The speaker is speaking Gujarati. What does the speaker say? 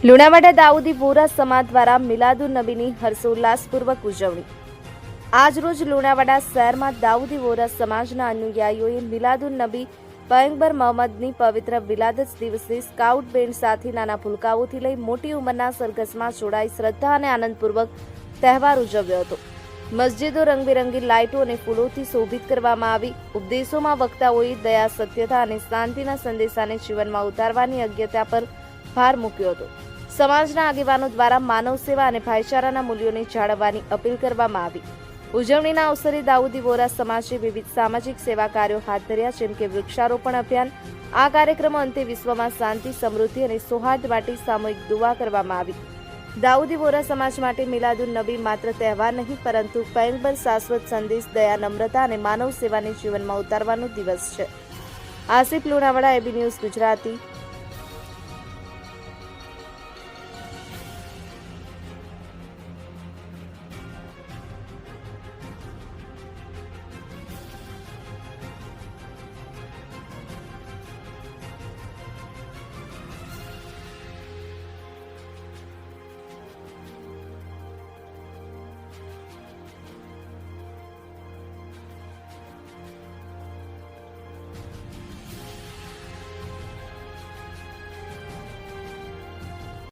લુણાવાડા દાઉદી વોરા સમાજ દ્વારા મિલાદુન નબીની હર્ષોલ્લાસપૂર્વક ઉજવણી। આજરોજ લુણાવાડા શહેરમાં દાઉદી વોરા સમાજના અનુયાયીઓએ મિલાદુન નબી પયગંબર મોહમ્મદની પવિત્ર વિલાદત દિવસે સ્કાઉટ બેન્ડ સાથે નાના ભૂલકાઓથી લઈ મોટી ઉંમરના સરઘસમાં જોડાઈ શ્રદ્ધા અને આનંદપૂર્વક તહેવાર ઉજવ્યો હતો। મસ્જિદો રંગબેરંગી લાઇટો અને ફૂલોથી શોભિત કરવામાં આવી। ઉપદેશોમાં વક્તાઓએ દયા, સત્યતા અને શાંતિના સંદેશાને જીવનમાં ઉતારવાની અજ્ઞતા પર ભાર મૂક્યો હતો। સમાજના આગેવાનો દ્વારા માનવ સેવા અને ભાઈચારાના મૂલ્યોને જાળવવાની અપીલ કરવામાં આવી। ઉજવણીના અવસરે દાઉદી વોરા સમાજે વિવિધ સામાજિક સેવા કાર્યો હાથ ધર્યા, જેમ કે વૃક્ષારોપણ અભિયાન। આ કાર્યક્રમો અંતે વિશ્વમાં શાંતિ, સમૃદ્ધિ અને સૌહાર્દ માટે સામૂહિક દુઆ કરવામાં આવી। દાઉદી વોરા સમાજ માટે મિલાદુન નબી માત્ર તહેવાર નહીં, પરંતુ પયગંબર શાશ્વત સંદેશ, દયા, નમ્રતા અને માનવ સેવાને જીવનમાં ઉતારવાનો દિવસ છે। Asif, Lunawada, AB news Gujarati.